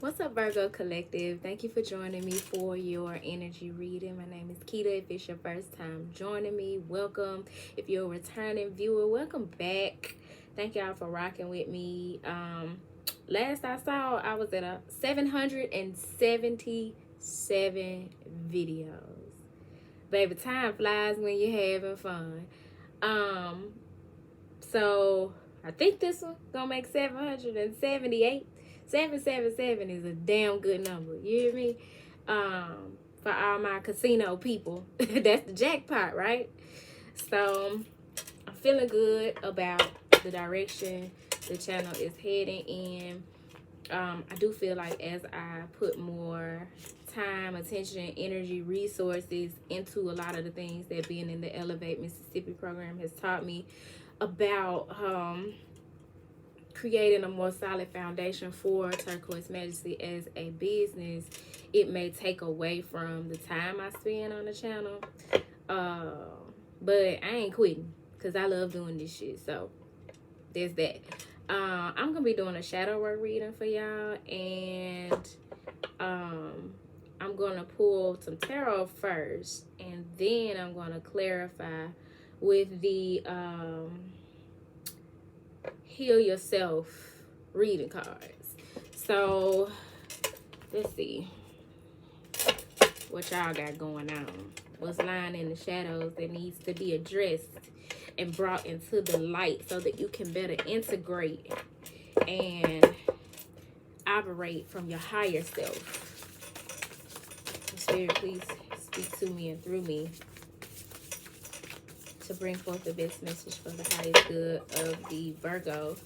What's up, Virgo Collective? Thank you for joining me for your energy reading. My name is Keita. If it's your first time joining me, welcome. If you're a returning viewer, welcome back. Thank y'all for rocking with me. Last I saw, I was at 777 videos. Baby, time flies when you're having fun. So I think this one gonna make 778. 777 is a damn good number. You hear me? For all my casino people, that's the jackpot, right? So I'm feeling good about the direction the channel is heading in. I do feel like as I put more time, attention, energy, resources into a lot of the things that being in the Elevate Mississippi program has taught me about creating a more solid foundation for Turquoise Majesty as a business, it may take away from the time I spend on the channel. But I ain't quitting because I love doing this shit. So there's that. I'm gonna be doing a shadow work reading for y'all, and I'm gonna pull some tarot first, and then I'm gonna clarify with the Heal Yourself reading cards. So let's see what y'all got going on. What's lying in the shadows that needs to be addressed and brought into the light so that you can better integrate and operate from your higher self. Spirit, please speak to me and through me to bring forth the best message for the highest good of the Virgo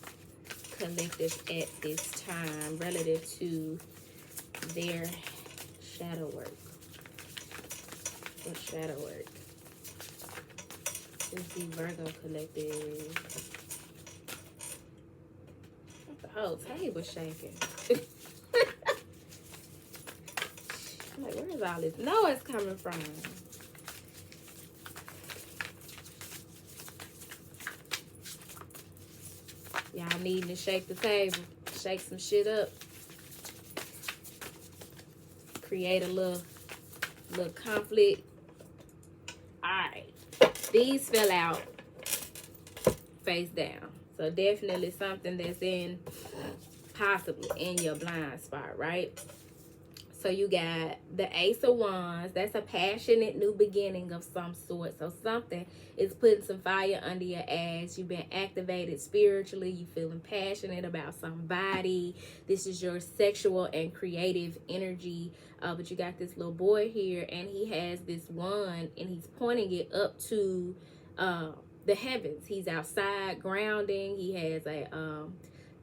collective at this time relative to their shadow work. What shadow work is the Virgo collective? The whole table shaking. I'm like, where is all this noise coming from? Y'all needing to shake the table, shake some shit up, create a little conflict. All right, these fell out face down, so definitely something that's in possibly in your blind spot, right? So you got the Ace of Wands. That's a passionate new beginning of some sort. So something is putting some fire under your ass. You've been activated spiritually. You feeling passionate about somebody. This is your sexual and creative energy. But you got this little boy here, and he has this wand, and he's pointing it up to the heavens. He's outside grounding. He has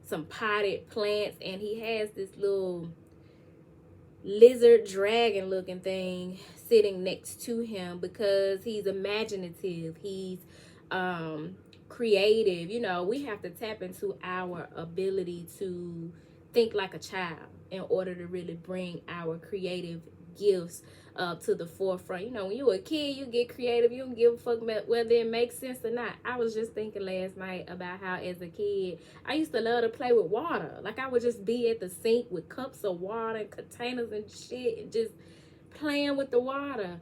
some potted plants, and he has this little lizard dragon looking thing sitting next to him because he's imaginative, he's creative. You know, we have to tap into our ability to think like a child in order to really bring our creative gifts to the forefront. You know, when you're a kid, you get creative. You don't give a fuck about whether it makes sense or not. I was just thinking last night about how as a kid, I used to love to play with water. Like I would just be at the sink with cups of water and containers and shit and just playing with the water.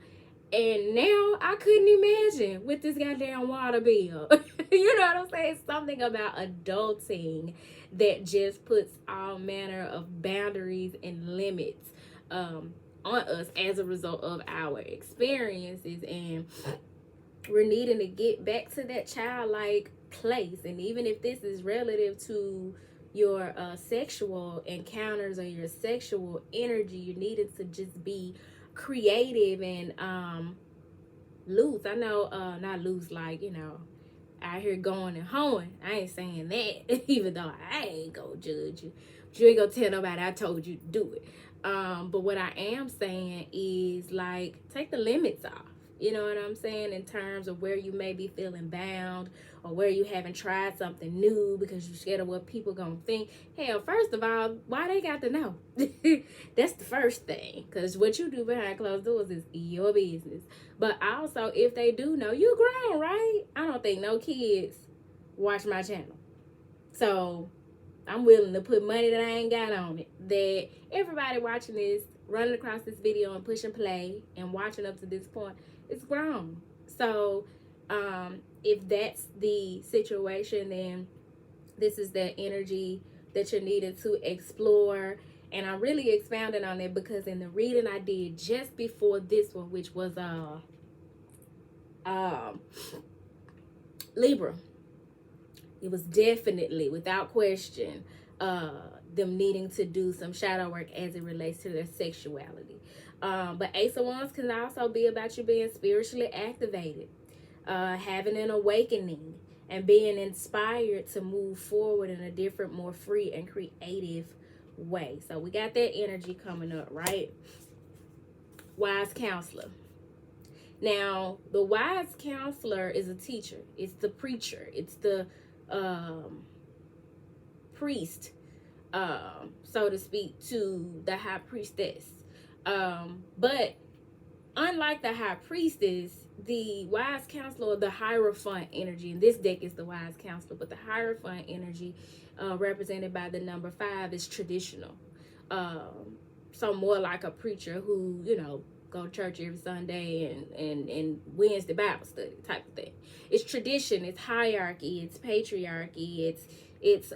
And now I couldn't imagine with this goddamn water bill. You know what I'm saying? Something about adulting that just puts all manner of boundaries and limits on us as a result of our experiences, and we're needing to get back to that childlike place. And even if this is relative to your sexual encounters or your sexual energy, you needed to just be creative and loose. I know not loose like, you know, out here going and hoeing. I ain't saying that, even though I ain't gonna judge you. But you ain't gonna tell nobody I told you to do it. But what I am saying is, like, take the limits off. You know what I'm saying? In terms of where you may be feeling bound or where you haven't tried something new because you're scared of what people gonna think. Hell, first of all, why they got to know? That's the first thing. Because what you do behind closed doors is your business. But also, if they do know, you grown, right? I don't think no kids watch my channel. So I'm willing to put money that I ain't got on it, that everybody watching this, running across this video and pushing play and watching up to this point, it's grown. So if that's the situation, then this is the energy that you're needing to explore. And I'm really expounding on it because in the reading I did just before this one, which was Libra, it was definitely, without question, them needing to do some shadow work as it relates to their sexuality. But Ace of Wands can also be about you being spiritually activated, having an awakening, and being inspired to move forward in a different, more free and creative way. So we got that energy coming up, right? Wise counselor. Now, the wise counselor is a teacher. It's the preacher. It's the priest, so to speak, to the high priestess. But unlike the high priestess, the wise counselor, the Hierophant energy, and this deck is the wise counselor, but the Hierophant energy, represented by the number 5, is traditional. So more like a preacher who, go to church every Sunday and Wednesday Bible study type of thing. It's tradition, it's hierarchy, it's patriarchy, it's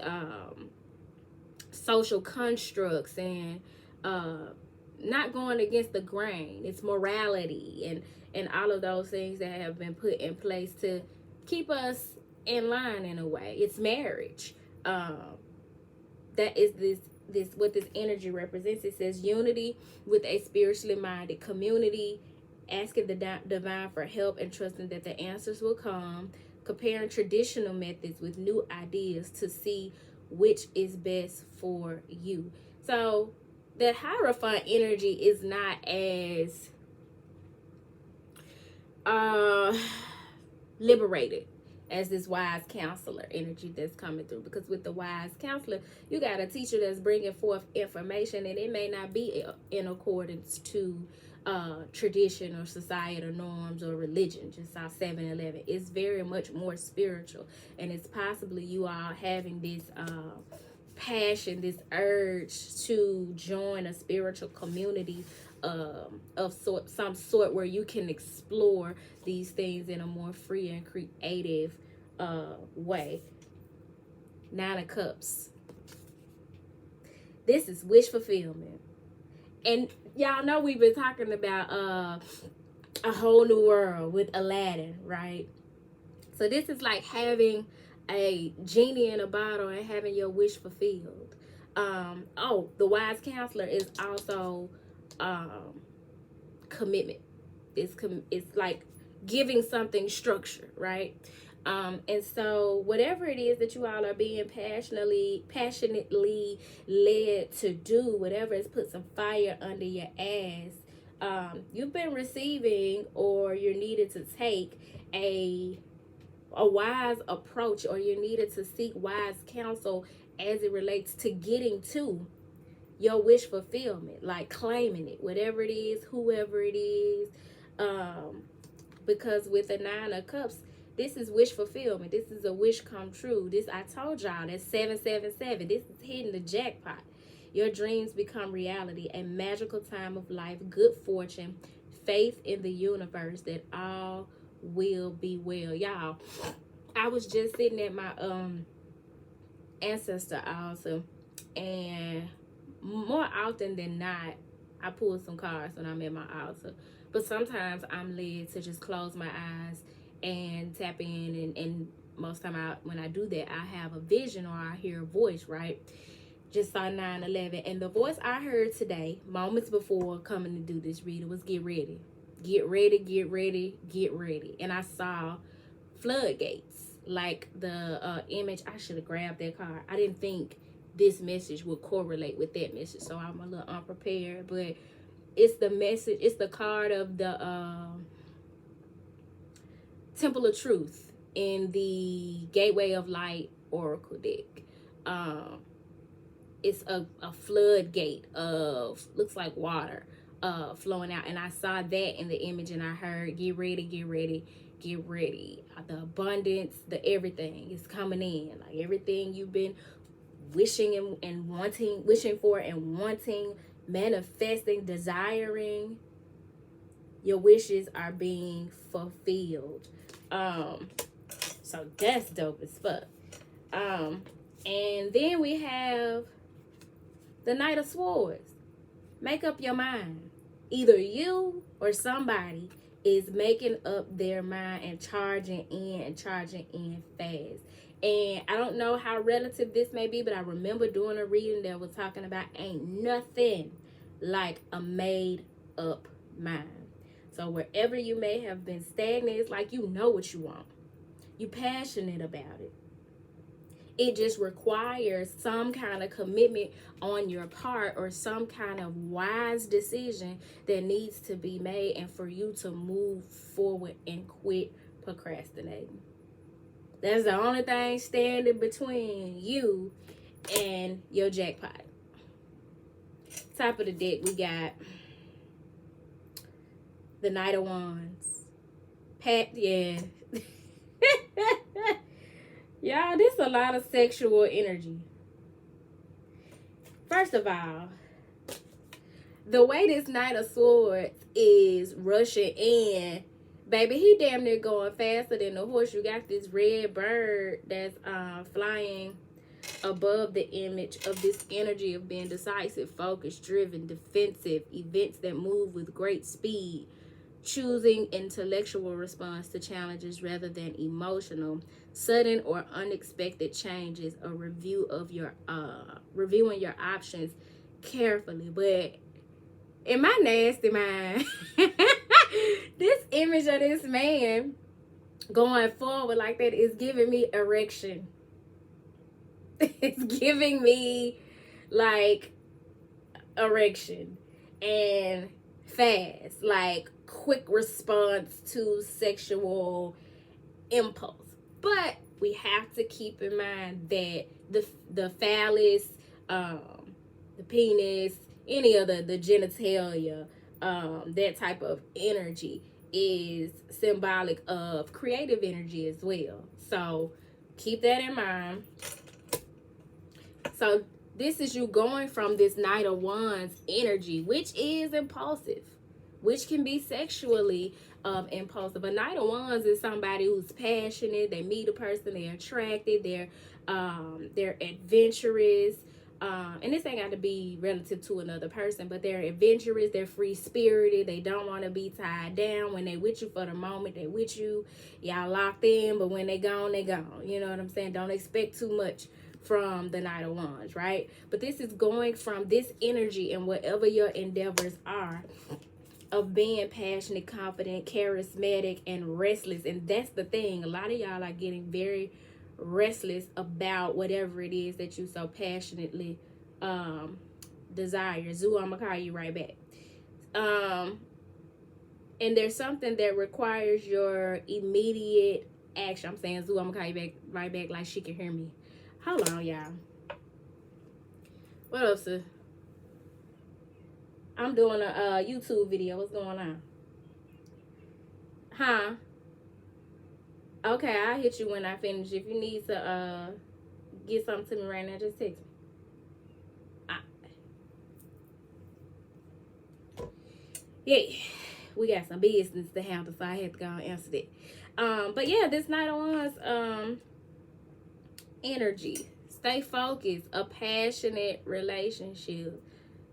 social constructs, and not going against the grain. It's morality and all of those things that have been put in place to keep us in line in a way. It's marriage. That is this what this energy represents. It says unity with a spiritually minded community, asking the divine for help and trusting that the answers will come, comparing traditional methods with new ideas to see which is best for you. So that Hierophant energy is not as liberated as this wise counselor energy that's coming through, because with the wise counselor, you got a teacher that's bringing forth information, and it may not be in accordance to tradition or societal norms or religion. Just saw 7-11. It's very much more spiritual, and it's possibly you all having this passion, this urge to join a spiritual community of some sort where you can explore these things in a more free and creative way. 9 of Cups. This is wish fulfillment. And y'all know we've been talking about a whole new world with Aladdin, right? So this is like having a genie in a bottle and having your wish fulfilled. The wise counselor is also commitment. It's like giving something structure, right? And so whatever it is that you all are being passionately led to do, whatever has put some fire under your ass, you've been receiving, or you're needed to take a wise approach, or you're needed to seek wise counsel as it relates to getting to your wish fulfillment, like claiming it, whatever it is, whoever it is, because with the 9 of Cups, this is wish fulfillment. This is a wish come true. This, I told y'all, that's 777. This is hitting the jackpot. Your dreams become reality, a magical time of life, good fortune, faith in the universe that all will be well. Y'all, I was just sitting at my ancestor altar, and more often than not, I pull some cards when I'm at my altar. But sometimes I'm led to just close my eyes and tap in, and most time when I do that, I have a vision or I hear a voice, right? Just saw 9/11, and the voice I heard today, moments before coming to do this reading, was get ready. Get ready, get ready, get ready. And I saw floodgates, like the image. I should have grabbed that card. I didn't think this message would correlate with that message, so I'm a little unprepared, but it's the message. It's the card of the Temple of Truth in the Gateway of Light Oracle deck. It's a floodgate of, looks like water flowing out, and I saw that in the image, and I heard get ready, get ready, get ready. The abundance, the everything is coming in, like everything you've been wishing and wanting, wishing for and wanting, manifesting, desiring, your wishes are being fulfilled. So that's dope as fuck. And then we have the Knight of Swords. Make up your mind. Either you or somebody is making up their mind and charging in fast. And I don't know how relative this may be, but I remember doing a reading that was talking about ain't nothing like a made up mind. So wherever you may have been stagnant, it's like you know what you want. You're passionate about it. It just requires some kind of commitment on your part or some kind of wise decision that needs to be made and for you to move forward and quit procrastinating. That's the only thing standing between you and your jackpot. Top of the deck, we got the Knight of Wands. Yeah. Y'all, this is a lot of sexual energy. First of all, the way this Knight of Swords is rushing in, baby, he damn near going faster than the horse. You got this red bird that's flying above the image of this energy of being decisive, focused, driven, defensive, events that move with great speed, choosing intellectual response to challenges rather than emotional, sudden or unexpected changes, a review of your reviewing your options carefully. But in my nasty mind, this image of this man going forward like that is giving me erection. It's giving me like erection and fast, like quick response to sexual impulse. But we have to keep in mind that the phallus, the penis, any other, the genitalia, that type of energy is symbolic of creative energy as well. So keep that in mind. So this is you going from this Knight of Wands energy, which is impulsive, which can be sexually impulsive. A Knight of Wands is somebody who's passionate. They meet a person, they're attracted, they're adventurous. And this ain't got to be relative to another person, but they're adventurous, they're free-spirited, they don't want to be tied down. When they with you for the moment, they with you, y'all locked in, but when they gone, they gone. You know what I'm saying? Don't expect too much from the Knight of Wands, right? But this is going from this energy and whatever your endeavors are of being passionate, confident, charismatic, and restless. And that's the thing. A lot of y'all are getting very restless about whatever it is that you so passionately desire. Zoo, I'm gonna call you right back. And there's something that requires your immediate action. I'm saying, Zoo, I'm gonna call you right back like she can hear me. Hold on, y'all. What up, sir? I'm doing a YouTube video. What's going on? Huh? Okay, I'll hit you when I finish. If you need to get something to me right now, just text me. Yeah, we got some business to handle, so I had to go and answer that. But yeah, this Knight of Wands energy. Stay focused. A passionate relationship.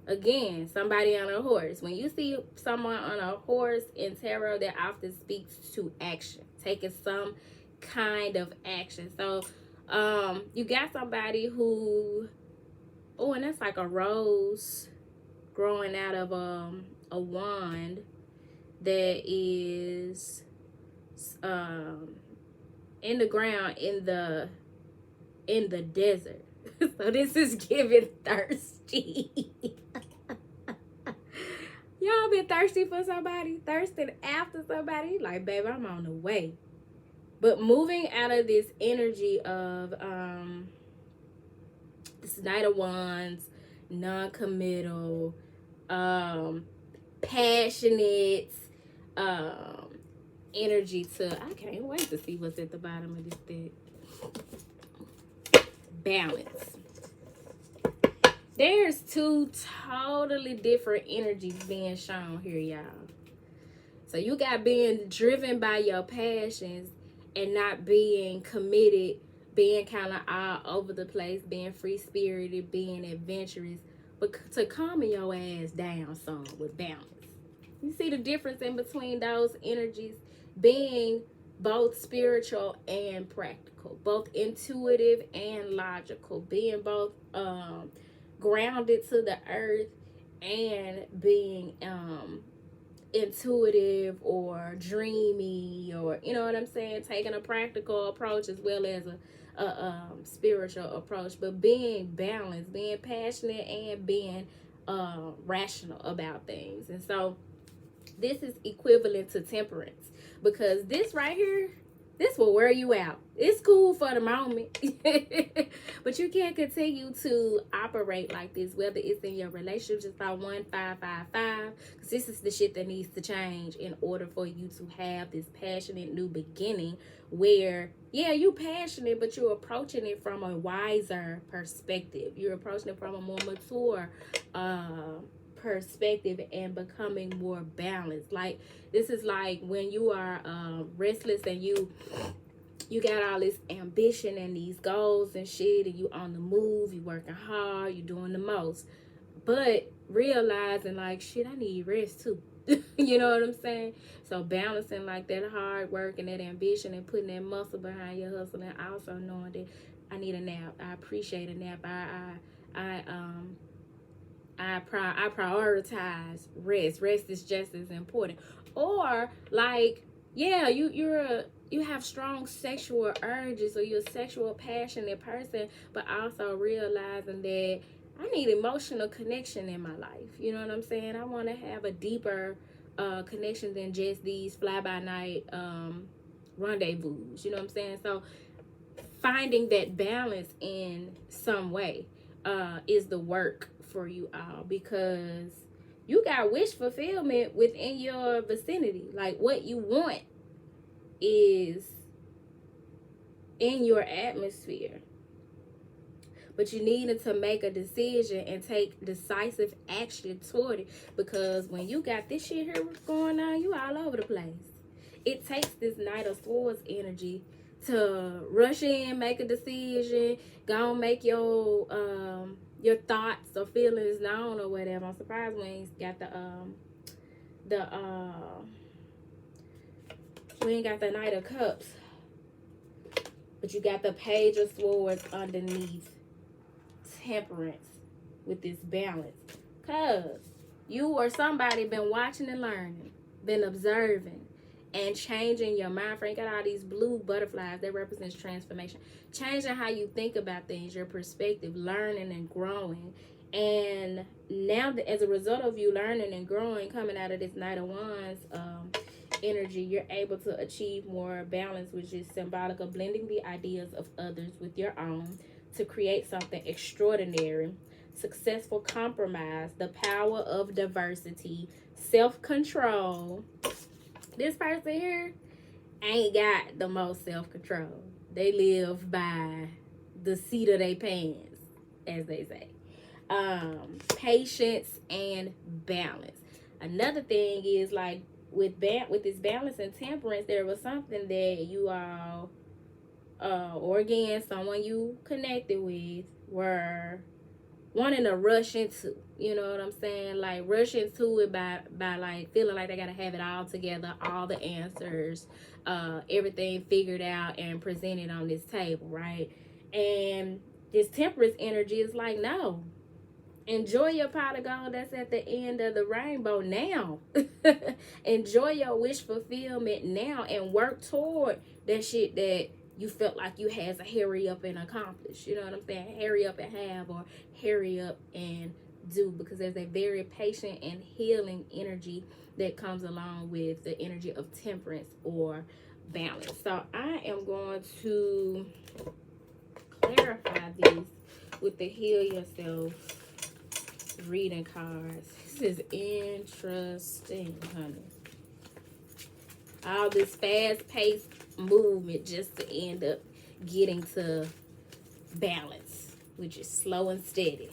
Again, somebody on a horse. When you see someone on a horse in tarot, that often speaks to action, taking some kind of action. So you got somebody who, oh, and that's like a rose growing out of a wand that is in the ground in the desert. So this is giving thirsty. Y'all been thirsty for somebody? Thirsting after somebody? Like, babe, I'm on the way. But moving out of this energy of this Knight of Wands, non-committal, passionate energy to, I can't wait to see what's at the bottom of this deck. Balance. There's two totally different energies being shown here, y'all. So you got being driven by your passions and not being committed, being kind of all over the place, being free-spirited, being adventurous, but to calming your ass down some with balance. You see the difference in between those energies? Being both spiritual and practical, both intuitive and logical, being both grounded to the earth and being intuitive or dreamy, or you know what I'm saying, taking a practical approach as well as a spiritual approach, but being balanced, being passionate, and being rational about things. And so this is equivalent to temperance, because this right here, this will wear you out. It's cool for the moment, but you can't continue to operate like this, whether it's in your relationship, just by 1555, because this is the shit that needs to change in order for you to have this passionate new beginning where, yeah, you're passionate, but you're approaching it from a wiser perspective. You're approaching it from a more mature perspective and becoming more balanced. Like, this is like when you are restless and you got all this ambition and these goals and shit, and you on the move, you working hard, you doing the most, but realizing like, shit, I need rest too. You know what I'm saying? So balancing like that hard work and that ambition and putting that muscle behind your hustle, and also knowing that I need a nap, I appreciate a nap, I prioritize rest. Rest is just as important. Or like, yeah, you have strong sexual urges, or you're a sexual passionate person, but also realizing that I need emotional connection in my life. You know what I'm saying? I want to have a deeper connection than just these fly-by-night rendezvous. You know what I'm saying? So finding that balance in some way is the work for you all, because you got wish fulfillment within your vicinity. Like, what you want is in your atmosphere, but you needed to make a decision and take decisive action toward it, because when you got this shit here going on, you all over the place. It takes this Knight of Swords energy to rush in, make a decision, go and make your thoughts or feelings known or whatever. I'm surprised when he's got we ain't got the Knight of Cups, but you got the Page of Swords underneath temperance with this balance, cause you or somebody been watching and learning, been observing and changing your mind frame. Got all these blue butterflies that represents transformation, changing how you think about things, your perspective, learning and growing. And now, as a result of you learning and growing, coming out of this Knight of Wands energy, you're able to achieve more balance, which is symbolic of blending the ideas of others with your own to create something extraordinary. Successful compromise, the power of diversity, self-control. This person here ain't got the most self-control. They live by the seat of their pants, as they say. Patience and balance. Another thing is, like, with this balance and temperance, there was something that you all, or again, someone you connected with, were wanting to rush into. You know what I'm saying? Like, rush into it by like feeling like they gotta have it all together, all the answers, everything figured out and presented on this table, right? And this temperance energy is like, no. Enjoy your pot of gold that's at the end of the rainbow now. Enjoy your wish fulfillment now and work toward that shit that you felt like you had to hurry up and accomplish. You know what I'm saying? Hurry up and have, or hurry up and do, because there's a very patient and healing energy that comes along with the energy of temperance or balance. So I am going to clarify these with the Heal Yourself reading cards. This is interesting, honey. All this fast-paced movement just to end up getting to balance, which is slow and steady.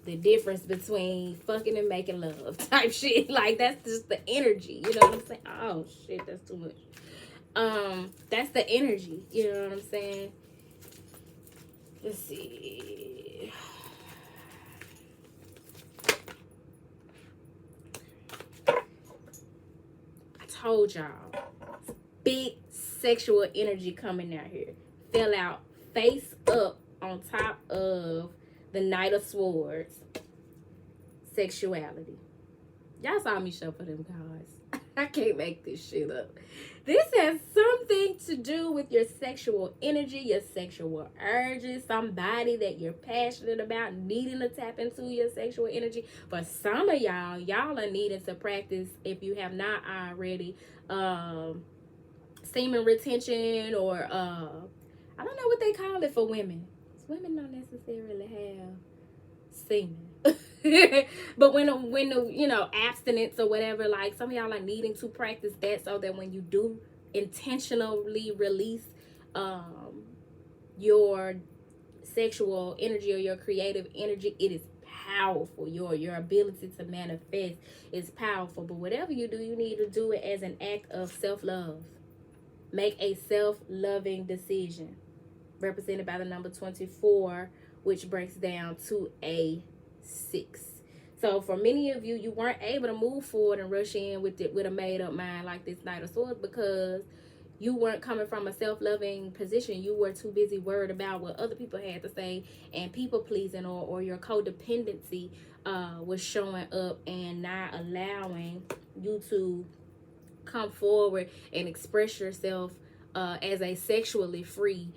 the difference between fucking and making love type shit. Like, that's just the energy. You know what I'm saying? Oh, shit, that's too much. That's the energy. You know what I'm saying? Let's see. I told y'all. Big sexual energy coming out here. Fell out face up on top of the Knight of Swords. Sexuality. Y'all saw me shuffle them cards. I can't make this shit up. This has something to do with your sexual energy, your sexual urges, somebody that you're passionate about, needing to tap into your sexual energy. For some of y'all, y'all are needing to practice, if you have not already, semen retention, or I don't know what they call it for women. Women don't necessarily have semen. But when the you know, abstinence or whatever, like some of y'all are needing to practice that, so that when you do intentionally release your sexual energy or your creative energy, it is powerful. Your ability to manifest is powerful. But whatever you do, you need to do it as an act of self-love. Make a self-loving decision, represented by the number 24, which breaks down to a 6. So for many of you, you weren't able to move forward and rush in with a made-up mind like this Knight of Swords, because you weren't coming from a self-loving position. You were too busy worried about what other people had to say, and people-pleasing, or your codependency was showing up and not allowing you to come forward and express yourself as a sexually free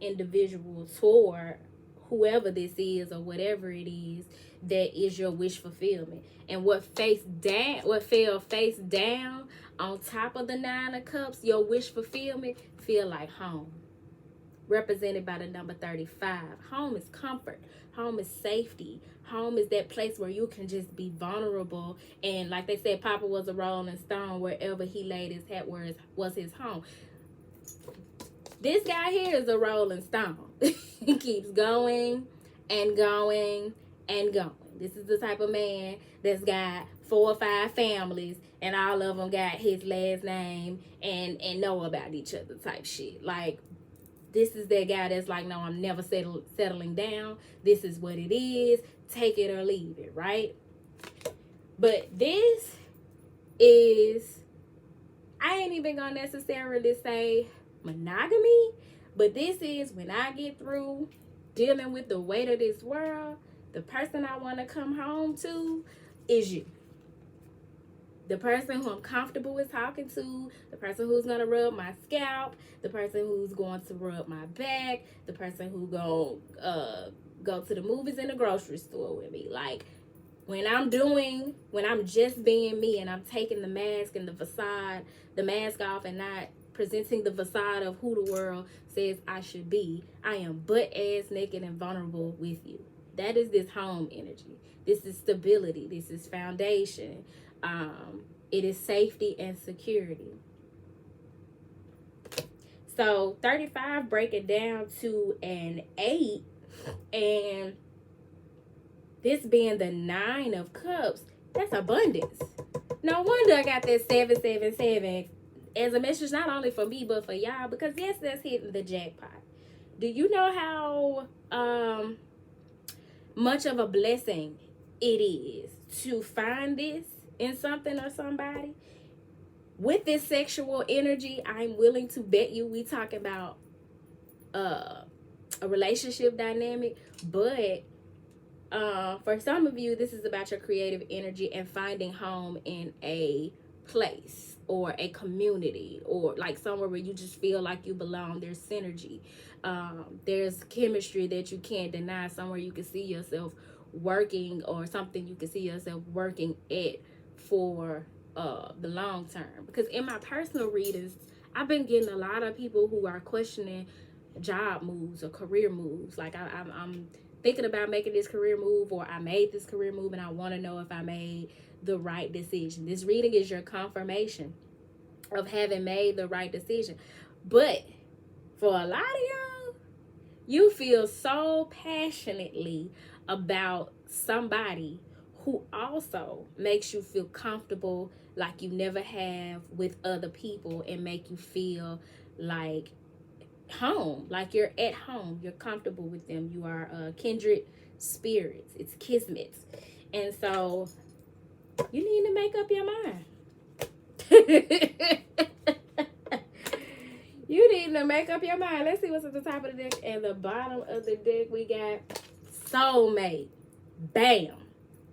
individual toward whoever this is, or whatever it is that is your wish fulfillment. And what fell face down on top of the 9 of Cups, your wish fulfillment, feel like home, represented by the number 35. Home is comfort. Home is safety. Home is that place where you can just be vulnerable. And like they said, Papa was a rolling stone. Wherever he laid his hat was his home. This guy here is a rolling stone. He keeps going and going and going. This is the type of man that's got 4 or 5 families, and all of them got his last name and know about each other type shit. Like, this is that guy that's like, no, I'm never settling down. This is what it is. Take it or leave it, right? But this is, I ain't even gonna necessarily say monogamy, but this is, when I get through dealing with the weight of this world, the person I want to come home to is you. The person who I'm comfortable with talking to, the person who's going to rub my scalp, the person who's going to rub my back, the person who's going to go to the movies and the grocery store with me. Like, when I'm just being me, and I'm taking the mask and the mask off, and not presenting the facade of who the world says I should be, I am butt-ass naked and vulnerable with you. That is this home energy. This is stability. This is foundation. It is safety and security. So 35 breaking down to an 8, and this being the 9 of Cups, that's abundance. No wonder I got that 777 as a message, not only for me but for y'all, because yes, that's hitting the jackpot. Do you know how much of a blessing it is to find this in something or somebody? With this sexual energy, I'm willing to bet you we talking about a relationship dynamic, but for some of you, this is about your creative energy and finding home in a place or a community, or like somewhere where you just feel like you belong. There's synergy. There's chemistry that you can't deny, somewhere you can see yourself working, or something you can see yourself working at for the long term. Because in my personal readings, I've been getting a lot of people who are questioning job moves or career moves. Like, I'm thinking about making this career move, or I made this career move and I want to know if I made the right decision. This reading is your confirmation of having made the right decision. But for a lot of y'all, you feel so passionately about somebody who also makes you feel comfortable like you never have with other people, and make you feel like home, like you're at home, you're comfortable with them, you are kindred spirits, it's kismet. And so you need to make up your mind. You need to make up your mind. Let's see what's at the top of the deck and the bottom of the deck. We got Soulmate. Bam.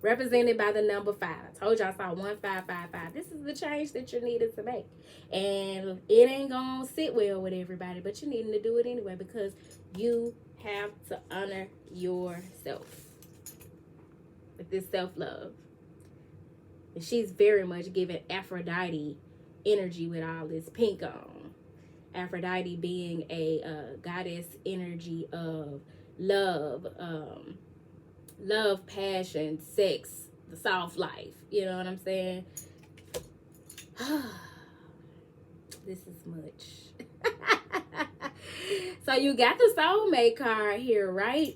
Represented by the number 5. I told you I saw 1555. This is the change that you needed to make. And it ain't gonna sit well with everybody, but you needing to do it anyway, because you have to honor yourself with this self-love. And she's very much giving Aphrodite energy with all this pink on. Aphrodite being a goddess energy of love, love, passion, sex, the soft life. You know what I'm saying? This is much. So you got the Soulmate card here, right?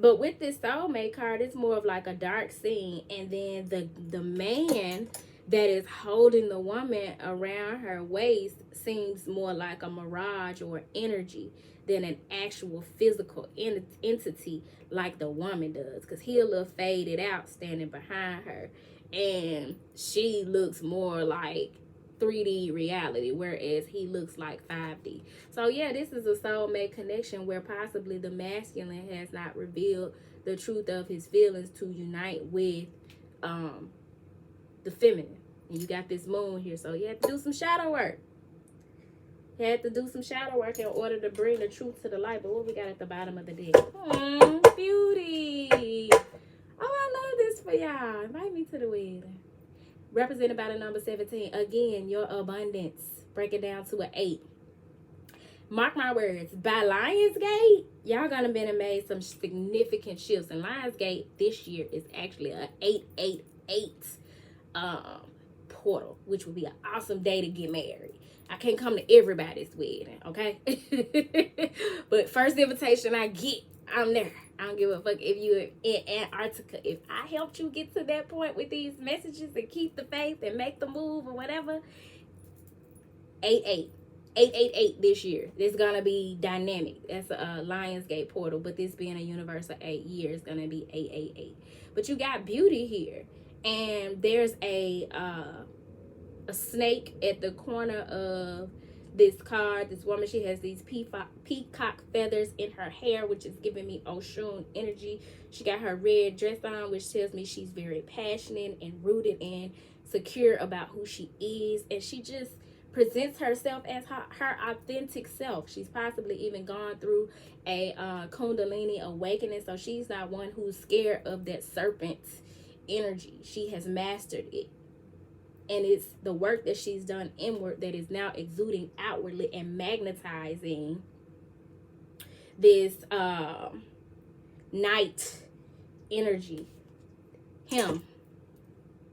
But with this Soulmate card, it's more of like a dark scene. And then the man that is holding the woman around her waist seems more like a mirage or energy than an actual physical entity like the woman does, because he a little faded out standing behind her, and she looks more like 3D reality, whereas he looks like 5D. So yeah, this is a soulmate connection where possibly the masculine has not revealed the truth of his feelings to unite with the feminine. And you got this moon here, so you have to do some shadow work. You had to do some shadow work in order to bring the truth to the light. But what we got at the bottom of the deck? Beauty. Oh, I love this for y'all. Invite me to the wedding. Represented by the number 17. Again, your abundance. Break it down to an 8. Mark my words. By Lionsgate, y'all gonna be made some significant shifts. And Lionsgate this year is actually a 888 portal, which would be an awesome day to get married. I can't come to everybody's wedding, okay? But first invitation I get, I'm there. I don't give a fuck if you're in Antarctica. If I helped you get to that point with these messages and keep the faith and make the move or whatever, 888 this year. It's gonna be dynamic. That's a Lionsgate portal, but this being a universal 8 year, it's gonna be 888. But you got beauty here, and there's a snake at the corner of this card. This woman, she has these peacock feathers in her hair, which is giving me Oshun energy. She got her red dress on, which tells me she's very passionate and rooted and secure about who she is. And she just presents herself as her authentic self. She's possibly even gone through a Kundalini awakening, so she's not one who's scared of that serpent energy. She has mastered it. And it's the work that she's done inward that is now exuding outwardly and magnetizing this night energy. Him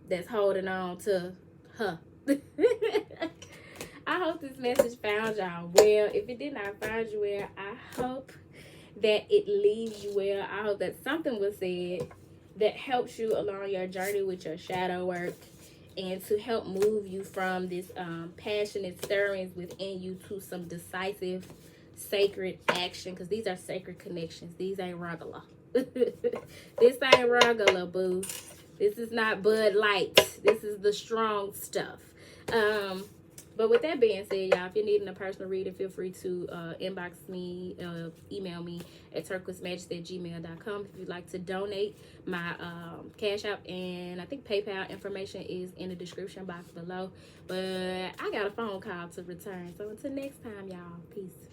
that's holding on to her. I hope this message found y'all well. If it did not find you well, I hope that it leaves you well. I hope that something was said that helps you along your journey with your shadow work, and to help move you from this passionate stirrings within you to some decisive, sacred action. Because these are sacred connections. These ain't regular. This ain't regular, boo. This is not Bud Light. This is the strong stuff. But with that being said, y'all, if you're needing a personal reading, feel free to inbox me, email me at turquoisemajesty@gmail.com. If you'd like to donate, my Cash App and I think PayPal information is in the description box below. But I got a phone call to return. So until next time, y'all, peace.